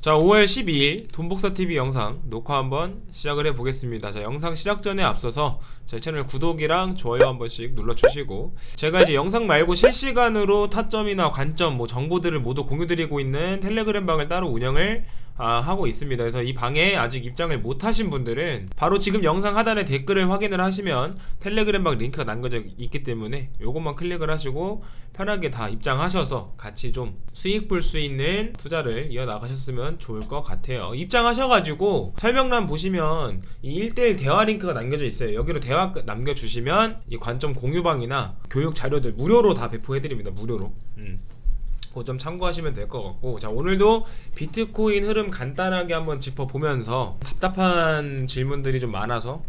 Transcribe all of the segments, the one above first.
자, 5월 12일 돈복사TV 영상 녹화 한번 시작을 해보겠습니다. 자, 영상 시작 전에 앞서서 제 채널 구독이랑 좋아요 한 번씩 눌러주시고, 제가 이제 영상 말고 실시간으로 타점이나 관점, 정보들을 모두 공유드리고 있는 텔레그램 방을 따로 운영을 하고 있습니다. 그래서 이 방에 아직 입장을 못 하신 분들은 바로 지금 영상 하단에 댓글을 확인을 하시면 텔레그램 방 링크가 남겨져 있기 때문에 요것만 클릭을 하시고 편하게 다 입장하셔서 같이 좀 수익 볼 수 있는 투자를 이어나가셨으면 좋을 것 같아요. 입장하셔가지고 설명란 보시면 이 1대1 대화 링크가 남겨져 있어요. 여기로 대화 남겨주시면 이 관점 공유방이나 교육 자료들 무료로 다 배포해드립니다. 무료로. 그 점 참고하시면 될 것 같고, 자, 오늘도 비트코인 흐름 간단하게 한번 짚어보면서 답답한 질문들이 좀 많아서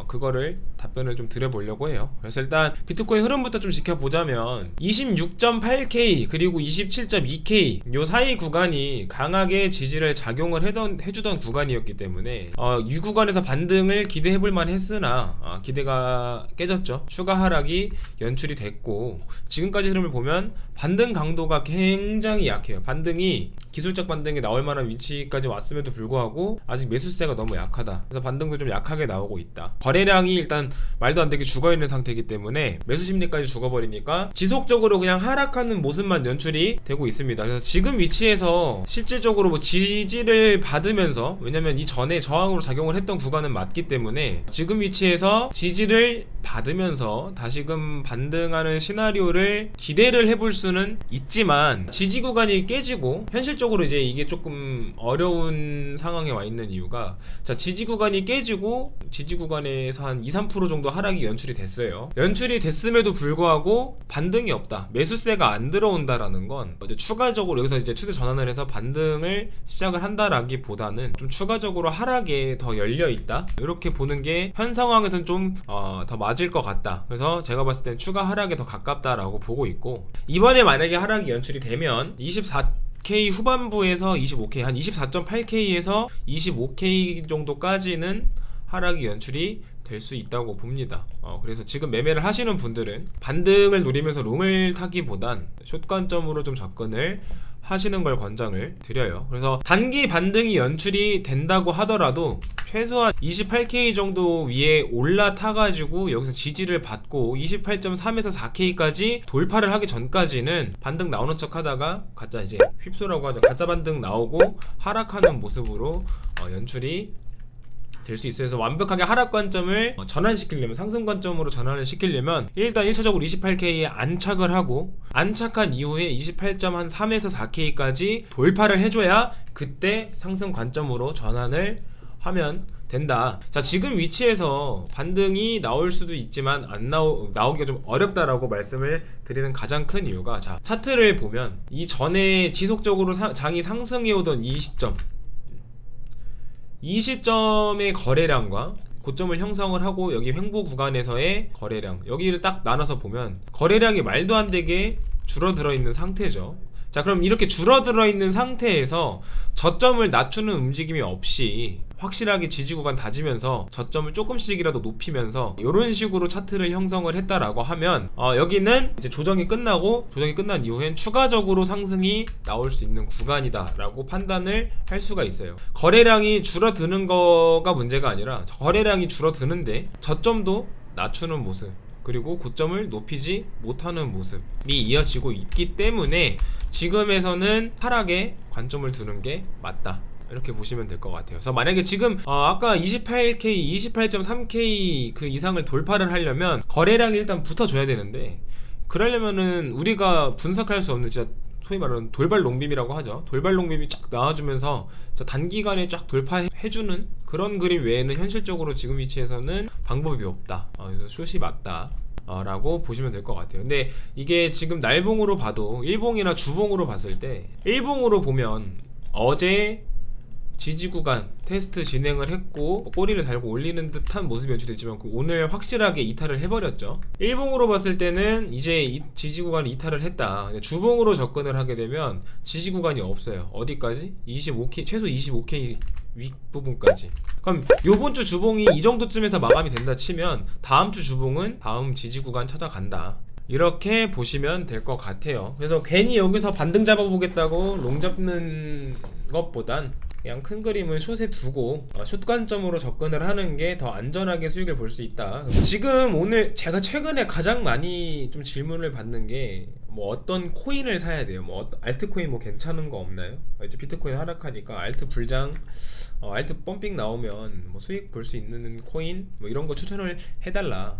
그거를 답변을 좀 드려보려고 해요. 그래서 일단 비트코인 흐름부터 좀 지켜보자면 26.8K 그리고 27.2K 요 사이 구간이 강하게 지지를 작용을 해주던 구간이었기 때문에 이 구간에서 반등을 기대해볼만 했으나 기대가 깨졌죠. 추가 하락이 연출이 됐고, 지금까지 흐름을 보면 반등 강도가 굉장히 약해요. 반등이 기술적 반등이 나올 만한 위치까지 왔음에도 불구하고 아직 매수세가 너무 약하다. 그래서 반등도 좀 약하게 나오고 있다. 거래량이 일단 말도 안 되게 죽어있는 상태이기 때문에 매수 심리까지 죽어버리니까 지속적으로 그냥 하락하는 모습만 연출이 되고 있습니다. 그래서 지금 위치에서 실질적으로 지지를 받으면서, 왜냐면 이 전에 저항으로 작용을 했던 구간은 맞기 때문에 지금 위치에서 지지를 받으면서 다시금 반등하는 시나리오를 기대를 해볼 수는 있지만, 지지 구간이 깨지고 현실적으로 이제 이게 조금 어려운 상황에 와 있는 이유가, 자, 지지 구간이 깨지고 지지 구간에서 한 2-3% 정도 하락이 연출이 됐어요. 연출이 됐음에도 불구하고 반등이 없다, 매수세가 안 들어온다라는 건 이제 추가적으로 여기서 이제 추세 전환을 해서 반등을 시작을 한다라기보다는 좀 추가적으로 하락에 더 열려 있다, 이렇게 보는 게 현 상황에서는 좀 더 맞을 것 같다. 그래서 제가 봤을 땐 추가 하락에 더 가깝다라고 보고 있고, 이번에 만약에 하락이 연출이 되면 24K 후반부에서 25K, 한 24.8K에서 25K 정도까지는 하락이 연출이 될 수 있다고 봅니다. 그래서 지금 매매를 하시는 분들은 반등을 노리면서 롱을 타기보단 숏 관점으로 좀 접근을 하시는 걸 권장을 드려요. 그래서 단기 반등이 연출이 된다고 하더라도 최소한 28K 정도 위에 올라타가지고 여기서 지지를 받고 28.3에서 4K까지 돌파를 하기 전까지는 반등 나오는 척 하다가 가짜 이제 휩소라고 하죠. 가짜 반등 나오고 하락하는 모습으로 연출이 될 수 있어요. 그래서 완벽하게 하락 관점을 전환시키려면, 상승 관점으로 전환을 시키려면 일단 1차적으로 28K에 안착을 하고, 안착한 이후에 28.3에서 4K까지 돌파를 해줘야 그때 상승 관점으로 전환을 하면 된다. 자, 지금 위치에서 반등이 나올 수도 있지만 나오기가 좀 어렵다라고 말씀을 드리는 가장 큰 이유가, 자, 차트를 보면 이 전에 지속적으로 장이 상승해오던 이 시점의 거래량과 고점을 형성을 하고 여기 횡보 구간에서의 거래량, 여기를 딱 나눠서 보면 거래량이 말도 안 되게 줄어들어 있는 상태죠. 자, 그럼 이렇게 줄어들어 있는 상태에서 저점을 낮추는 움직임이 없이 확실하게 지지 구간 다지면서 저점을 조금씩이라도 높이면서 이런 식으로 차트를 형성을 했다라고 하면 여기는 이제 조정이 끝난 이후엔 추가적으로 상승이 나올 수 있는 구간이다 라고 판단을 할 수가 있어요. 거래량이 줄어드는 거가 문제가 아니라 거래량이 줄어드는데 저점도 낮추는 모습, 그리고 고점을 높이지 못하는 모습이 이어지고 있기 때문에 지금에서는 하락에 관점을 두는 게 맞다, 이렇게 보시면 될 것 같아요. 그래서 만약에 지금 아까 28K, 28.3K 그 이상을 돌파를 하려면 거래량이 일단 붙어줘야 되는데, 그러려면은 우리가 분석할 수 없는 진짜 소위 말하는 돌발 롱빔이라고 하죠. 돌발 롱빔이 쫙 나와주면서 단기간에 쫙 돌파해주는 그런 그림 외에는 현실적으로 지금 위치에서는 방법이 없다. 그래서 숏이 맞다 라고 보시면 될 것 같아요. 근데 이게 지금 날봉으로 봐도, 일봉이나 주봉으로 봤을 때, 일봉으로 보면 어제 지지 구간 테스트 진행을 했고 꼬리를 달고 올리는 듯한 모습이 연출됐지만 오늘 확실하게 이탈을 해버렸죠. 일봉으로 봤을 때는 이제 지지 구간을 이탈을 했다. 근데 주봉으로 접근을 하게 되면 지지 구간이 없어요. 어디까지? 25K, 최소 25K 윗부분까지. 그럼 요번 주 주봉이 이 정도쯤에서 마감이 된다 치면 다음 주 주봉은 다음 지지 구간 찾아간다, 이렇게 보시면 될 것 같아요. 그래서 괜히 여기서 반등 잡아보겠다고 롱 잡는 것보단 그냥 큰 그림은 숏에 두고 숏 관점으로 접근을 하는 게 더 안전하게 수익을 볼 수 있다. 지금 오늘 제가 최근에 가장 많이 좀 질문을 받는 게 뭐 어떤 코인을 사야 돼요? 뭐 알트코인 뭐 괜찮은 거 없나요? 이제 비트코인 하락하니까 알트 불장, 알트 펌핑 나오면 뭐 수익 볼 수 있는 코인 뭐 이런 거 추천을 해달라.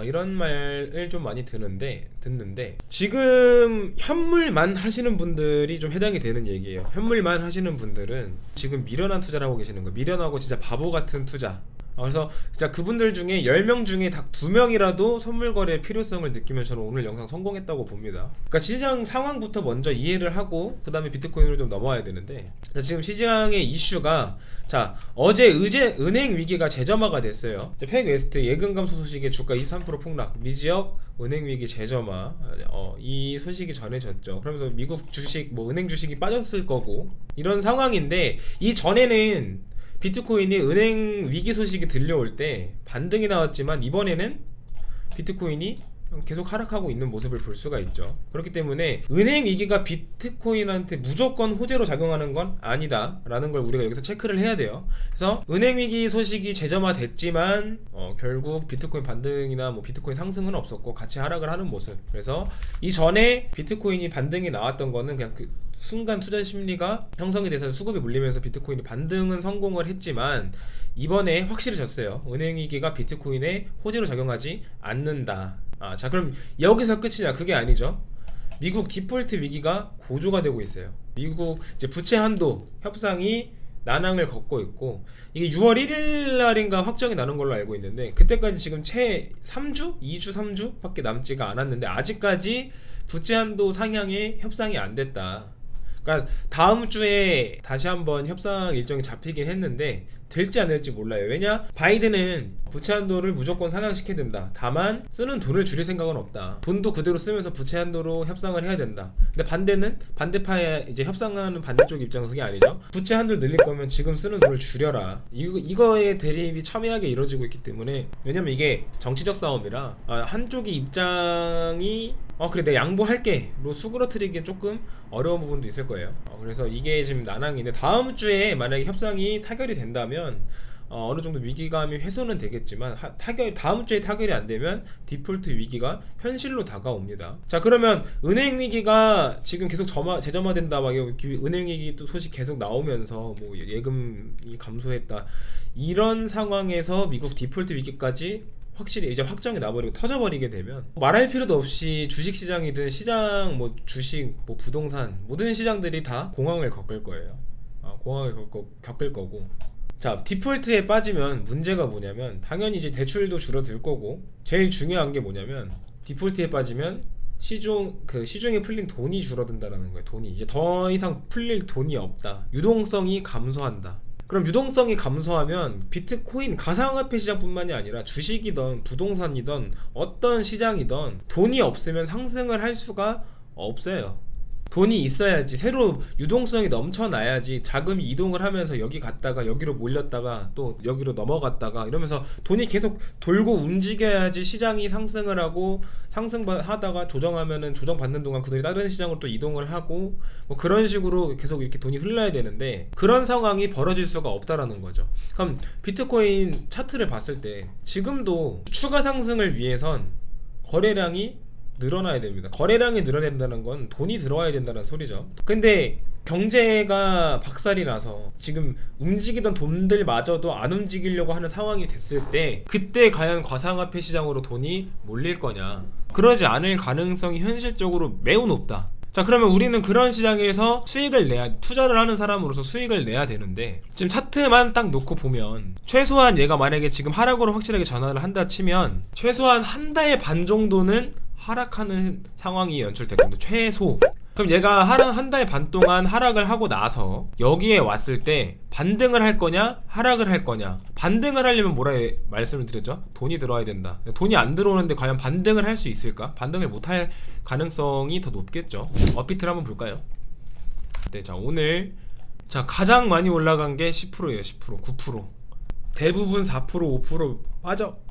이런 말을 좀 많이 듣는데 지금 현물만 하시는 분들이 좀 해당이 되는 얘기예요. 현물만 하시는 분들은 지금 미련한 투자를 하고 계시는 거예요. 미련하고 진짜 바보 같은 투자. 그래서 진짜 그분들 중에 10명 중에 딱 2명이라도 선물 거래의 필요성을 느끼면 저는 오늘 영상 성공했다고 봅니다. 그러니까 시장 상황부터 먼저 이해를 하고 그 다음에 비트코인으로 좀 넘어와야 되는데, 자, 지금 시장의 이슈가, 자, 어제 은행 위기가 재점화가 됐어요. 팩웨스트 예금 감소 소식에 주가 23% 폭락, 미지역 은행 위기 재점화, 이 소식이 전해졌죠. 그러면서 미국 주식, 뭐 은행 주식이 빠졌을 거고 이런 상황인데, 이 전에는 비트코인이 은행 위기 소식이 들려올 때 반등이 나왔지만 이번에는 비트코인이 계속 하락하고 있는 모습을 볼 수가 있죠. 그렇기 때문에 은행 위기가 비트코인한테 무조건 호재로 작용하는 건 아니다 라는 걸 우리가 여기서 체크를 해야 돼요. 그래서 은행 위기 소식이 재점화됐지만 결국 비트코인 반등이나 뭐 비트코인 상승은 없었고 같이 하락을 하는 모습. 그래서 이전에 비트코인이 반등이 나왔던 거는 그냥 그 순간 투자 심리가 형성이 돼서 수급이 몰리면서 비트코인이 반등은 성공을 했지만 이번에 확실해졌어요. 은행 위기가 비트코인에 호재로 작용하지 않는다. 자, 그럼 여기서 끝이냐? 그게 아니죠. 미국 디폴트 위기가 고조가 되고 있어요. 미국 이제 부채 한도 협상이 난항을 걷고 있고, 이게 6월 1일 날인가 확정이 나는 걸로 알고 있는데, 그때까지 지금 채 3주? 2주 3주 밖에 남지가 않았는데 아직까지 부채 한도 상향에 협상이 안 됐다. 그러니까 다음 주에 다시 한번 협상 일정이 잡히긴 했는데 될지 안 될지 몰라요. 왜냐? 바이든은 부채 한도를 무조건 상향시켜야 된다. 다만 쓰는 돈을 줄일 생각은 없다. 돈도 그대로 쓰면서 부채 한도로 협상을 해야 된다. 근데 반대는 반대파의 이제 협상하는 반대쪽 입장은 그게 아니죠. 부채 한도를 늘릴 거면 지금 쓰는 돈을 줄여라. 이거에 대립이 첨예하게 이루어지고 있기 때문에, 왜냐면 이게 정치적 싸움이라 한쪽의 입장이 그래 내가 양보할게 로 수그러뜨리기엔 조금 어려운 부분도 있을 거예요. 그래서 이게 지금 난항인데, 다음 주에 만약에 협상이 타결이 된다면 어느 정도 위기감이 훼손은 되겠지만 다음 주에 타결이 안 되면 디폴트 위기가 현실로 다가옵니다. 자, 그러면 은행 위기가 지금 계속 재점화된다, 막 은행 위기 또 소식 계속 나오면서 뭐 예금이 감소했다, 이런 상황에서 미국 디폴트 위기까지 확실히 이제 확정이 나버리고 터져버리게 되면 말할 필요도 없이 주식시장이든 시장 뭐 주식 뭐 부동산 모든 시장들이 다 공황을 겪을 거예요. 공황을 겪을 거고, 자, 디폴트에 빠지면 문제가 뭐냐면 당연히 이제 대출도 줄어들 거고, 제일 중요한 게 뭐냐면 디폴트에 빠지면 시중에 풀린 돈이 줄어든다는 거예요. 돈이 이제 더 이상 풀릴 돈이 없다. 유동성이 감소한다. 그럼 유동성이 감소하면 비트코인 가상화폐 시장뿐만이 아니라 주식이든 부동산이든 어떤 시장이든 돈이 없으면 상승을 할 수가 없어요. 돈이 있어야지, 새로 유동성이 넘쳐나야지 자금이 이동을 하면서 여기 갔다가 여기로 몰렸다가 또 여기로 넘어갔다가 이러면서 돈이 계속 돌고 움직여야지 시장이 상승을 하고, 상승하다가 조정하면은 조정받는 동안 그들이 다른 시장으로 또 이동을 하고, 뭐 그런 식으로 계속 이렇게 돈이 흘러야 되는데 그런 상황이 벌어질 수가 없다라는 거죠. 그럼 비트코인 차트를 봤을 때 지금도 추가 상승을 위해선 거래량이 늘어나야 됩니다. 거래량이 늘어야 된다는 건 돈이 들어와야 된다는 소리죠. 근데 경제가 박살이 나서 지금 움직이던 돈들마저도 안 움직이려고 하는 상황이 됐을 때, 그때 과연 가상화폐 시장으로 돈이 몰릴 거냐? 그러지 않을 가능성이 현실적으로 매우 높다. 자, 그러면 우리는 그런 시장에서 투자를 하는 사람으로서 수익을 내야 되는데, 지금 차트만 딱 놓고 보면 최소한 얘가 만약에 지금 하락으로 확실하게 전환을 한다 치면 최소한 한 달 반 정도는 하락하는 상황이 연출될 겁니다. 최소. 그럼 얘가 한 달 반 동안 하락을 하고 나서 여기에 왔을 때 반등을 할 거냐 하락을 할 거냐. 반등을 하려면 뭐라 말씀을 드렸죠? 돈이 들어와야 된다. 돈이 안 들어오는데 과연 반등을 할 수 있을까? 반등을 못할 가능성이 더 높겠죠. 업비트를 한번 볼까요? 네, 자, 오늘 가장 많이 올라간 게 10%예요. 10%, 9%. 대부분 4% 5%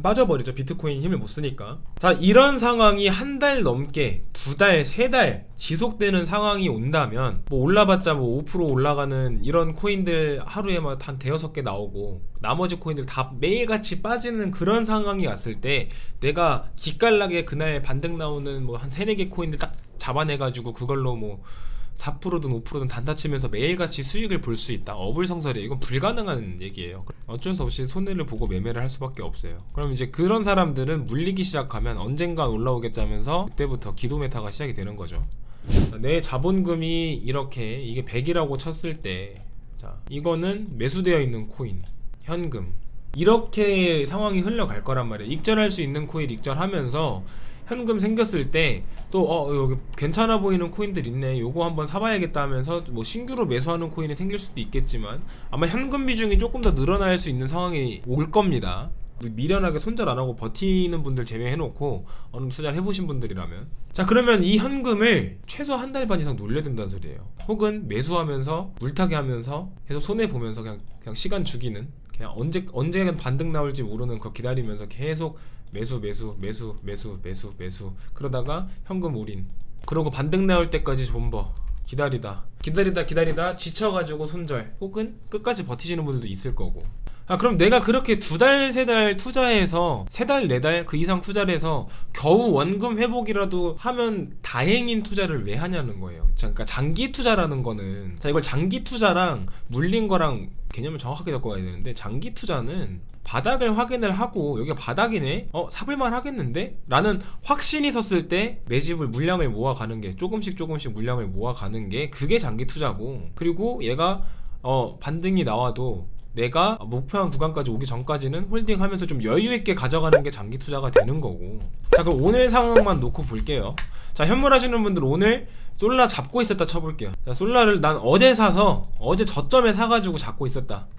빠져버리죠. 비트코인 힘을 못 쓰니까. 자, 이런 상황이 한 달 넘게 2달 3달 지속되는 상황이 온다면 뭐 올라봤자 뭐 5% 올라가는 이런 코인들 하루에 막 한 대여섯 개 나오고 나머지 코인들 다 매일같이 빠지는 그런 상황이 왔을 때 내가 기깔나게 그날 반등 나오는 뭐 한 3-4개 코인들 딱 잡아내가지고 그걸로 뭐 4%든 5%든 단타 치면서 매일같이 수익을 볼 수 있다. 어불성설이에요. 이건 불가능한 얘기예요. 어쩔 수 없이 손해를 보고 매매를 할 수밖에 없어요. 그럼 이제 그런 사람들은 물리기 시작하면 언젠간 올라오겠다면서 그때부터 기도 메타가 시작이 되는 거죠. 내 자본금이 이렇게 이게 100이라고 쳤을 때, 자, 이거는 매수되어 있는 코인, 현금, 이렇게 상황이 흘러갈 거란 말이에요. 익절할 수 있는 코인 익절하면서 현금 생겼을 때 또 여기 괜찮아 보이는 코인들 있네, 요거 한번 사봐야겠다 하면서 뭐 신규로 매수하는 코인이 생길 수도 있겠지만 아마 현금 비중이 조금 더 늘어날 수 있는 상황이 올 겁니다. 미련하게 손절 안 하고 버티는 분들 제외해놓고 어느 투자를 해보신 분들이라면, 자, 그러면 이 현금을 최소 한 달 반 이상 놀려야 된다는 소리예요. 혹은 매수하면서 물타기 하면서 계속 손해 보면서 그냥 시간 죽이는, 그냥 언제 반등 나올지 모르는 거 기다리면서 계속 매수 그러다가 현금 올인, 그러고 반등 나올 때까지 존버 기다리다 지쳐가지고 손절, 혹은 끝까지 버티시는 분들도 있을 거고. 그럼 내가 그렇게 2달 3달 투자해서 3달 4달 그 이상 투자를 해서 겨우 원금 회복이라도 하면 다행인 투자를 왜 하냐는 거예요. 그러니까 장기 투자라는 거는, 자, 이걸 장기 투자랑 물린 거랑 개념을 정확하게 잡고 가야 되는데, 장기 투자는 바닥을 확인을 하고 여기가 바닥이네, 사볼만 하겠는데? 라는 확신이 섰을 때 매집을 물량을 모아가는 게, 조금씩 물량을 모아가는 게 그게 장기 투자고, 그리고 얘가 반등이 나와도 내가 목표한 구간까지 오기 전까지는 홀딩하면서 좀 여유있게 가져가는 게 장기 투자가 되는 거고. 자, 그럼 오늘 상황만 놓고 볼게요. 자, 현물 하시는 분들 오늘 솔라 잡고 있었다 쳐볼게요. 자, 솔라를 난 어제 사서 어제 저점에 사가지고 잡고 있었다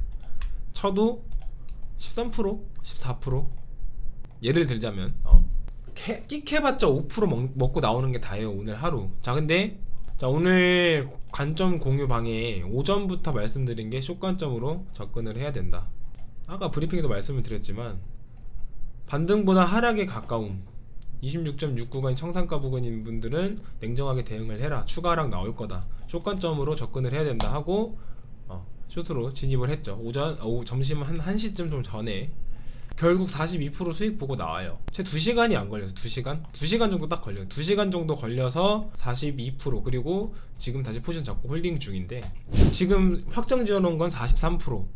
쳐도 13%? 14%? 예를 들자면 끽해봤자 5% 먹고 나오는 게 다예요, 오늘 하루. 자, 근데 자, 오늘 관점 공유 방에 오전부터 말씀드린 게 숏관점으로 접근을 해야 된다. 아까 브리핑에도 말씀을 드렸지만 반등보다 하락에 가까움 26.69간이 청산가 부근인 분들은 냉정하게 대응을 해라. 추가 하락 나올 거다. 숏관점으로 접근을 해야 된다 하고 숏으로 진입을 했죠. 점심 한 1시쯤 좀 전에. 결국 42% 수익 보고 나와요. 채 2시간이 안 걸려서 2시간 정도 딱 걸려요. 2시간 정도 걸려서 42%, 그리고 지금 다시 포지션 잡고 홀딩 중인데, 지금 확정 지어놓은 건 43%.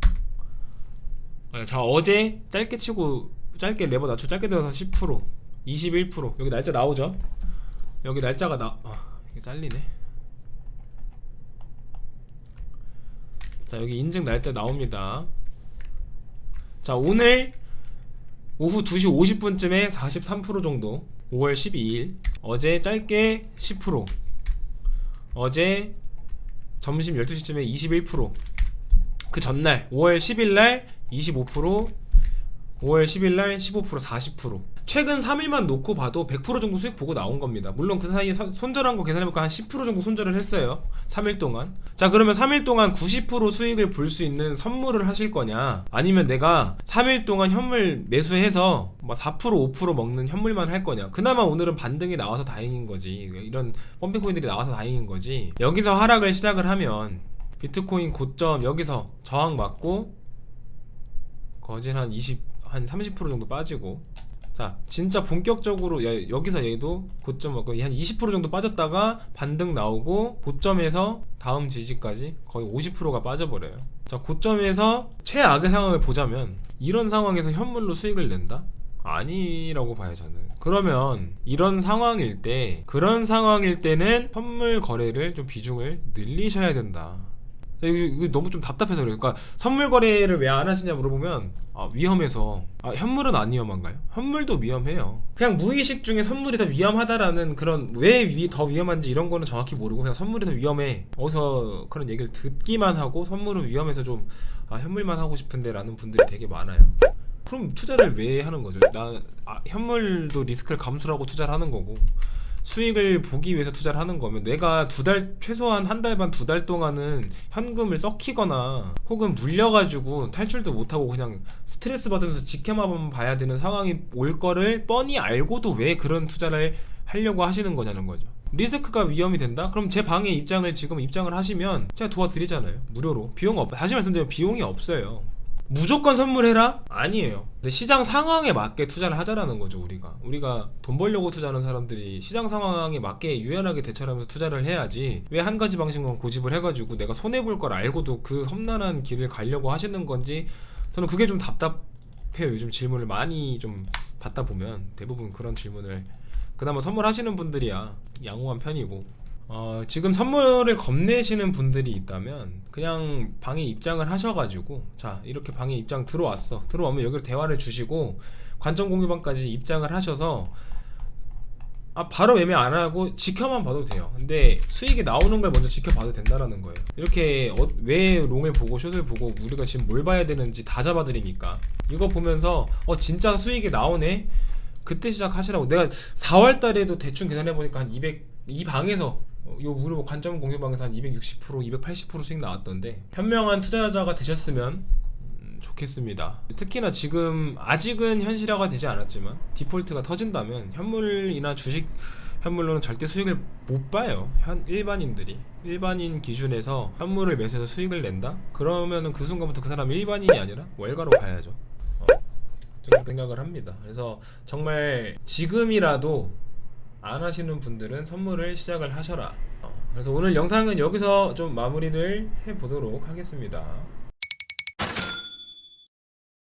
자, 어제 짧게 치고 짧게 레버 낮추고 짧게 들어서 10%, 21%. 여기 날짜 나오죠? 여기 날짜가 이게 잘리네. 자, 여기 인증 날짜 나옵니다. 자, 오늘 오후 2시 50분쯤에 43% 정도, 5월 12일. 어제 짧게 10%, 어제 점심 12시쯤에 21%, 그 전날 5월 10일날 25%, 5월 10일날 15%, 40%. 최근 3일만 놓고 봐도 100% 정도 수익 보고 나온 겁니다. 물론 그 사이에 손절한 거 계산해볼까 한 10% 정도 손절을 했어요, 3일 동안. 자, 그러면 3일 동안 90% 수익을 볼 수 있는 선물을 하실 거냐, 아니면 내가 3일 동안 현물 매수해서 뭐 4% 5% 먹는 현물만 할 거냐. 그나마 오늘은 반등이 나와서 다행인 거지, 이런 펌핑코인들이 나와서 다행인 거지. 여기서 하락을 시작을 하면 비트코인 고점 여기서 저항 맞고 거진 한 30% 정도 빠지고, 자, 진짜 본격적으로 여기서 얘도 고점 먹고 한 20% 정도 빠졌다가 반등 나오고 고점에서 다음 지지까지 거의 50%가 빠져버려요. 자, 고점에서 최악의 상황을 보자면 이런 상황에서 현물로 수익을 낸다? 아니라고 봐요, 저는. 그러면 그런 상황일 때는 현물 거래를 좀 비중을 늘리셔야 된다. 이거 너무 좀 답답해서 그래요. 그러니까 선물 거래를 왜 안 하시냐 물어보면 위험해서. 현물은 안 위험한가요? 현물도 위험해요. 그냥 무의식 중에 선물이 더 위험하다라는, 그런 왜 더 위험한지 이런 거는 정확히 모르고 그냥 선물이 더 위험해, 어디서 그런 얘기를 듣기만 하고 선물은 위험해서 좀 현물만 하고 싶은데 라는 분들이 되게 많아요. 그럼 투자를 왜 하는 거죠? 현물도 리스크를 감수하고 투자를 하는 거고, 수익을 보기 위해서 투자를 하는 거면 내가 최소한 한 달 반 두 달 동안은 현금을 썩히거나 혹은 물려가지고 탈출도 못하고 그냥 스트레스 받으면서 지켜만 봐야 되는 상황이 올 거를 뻔히 알고도 왜 그런 투자를 하려고 하시는 거냐는 거죠. 리스크가 위험이 된다? 그럼 제 방에 지금 입장을 하시면 제가 도와드리잖아요. 무료로. 다시 말씀드리면 비용이 없어요. 무조건 선물해라? 아니에요. 근데 시장 상황에 맞게 투자를 하자라는 거죠. 우리가 돈 벌려고 투자하는 사람들이 시장 상황에 맞게 유연하게 대처를 하면서 투자를 해야지, 왜 한 가지 방식만 고집을 해가지고 내가 손해볼 걸 알고도 그 험난한 길을 가려고 하시는 건지, 저는 그게 좀 답답해요. 요즘 질문을 많이 좀 받다 보면 대부분 그런 질문을, 그나마 선물하시는 분들이야 양호한 편이고, 지금 선물을 겁내시는 분들이 있다면 그냥 방에 입장을 하셔가지고, 자 이렇게 방에 입장 들어오면 여기로 대화를 주시고 관점 공유방까지 입장을 하셔서 바로 매매 안 하고 지켜만 봐도 돼요. 근데 수익이 나오는 걸 먼저 지켜봐도 된다라는 거예요. 이렇게 왜 롱을 보고 숏을 보고 우리가 지금 뭘 봐야 되는지 다 잡아드리니까, 이거 보면서 진짜 수익이 나오네, 그때 시작하시라고. 내가 4월 달에도 대충 계산해보니까 한 200, 이 방에서 요 무료 관점 공유방에서 한 260%, 280% 수익 나왔던데, 현명한 투자자가 되셨으면 좋겠습니다. 특히나 지금 아직은 현실화가 되지 않았지만 디폴트가 터진다면 현물이나 주식 현물로는 절대 수익을 못 봐요. 일반인 기준에서 현물을 매수해서 수익을 낸다? 그러면은 그 순간부터 그 사람이 일반인이 아니라 월가로 봐야죠. 저는 생각을 합니다. 그래서 정말 지금이라도 안 하시는 분들은 선물을 시작을 하셔라. 그래서 오늘 영상은 여기서 좀 마무리를 해보도록 하겠습니다.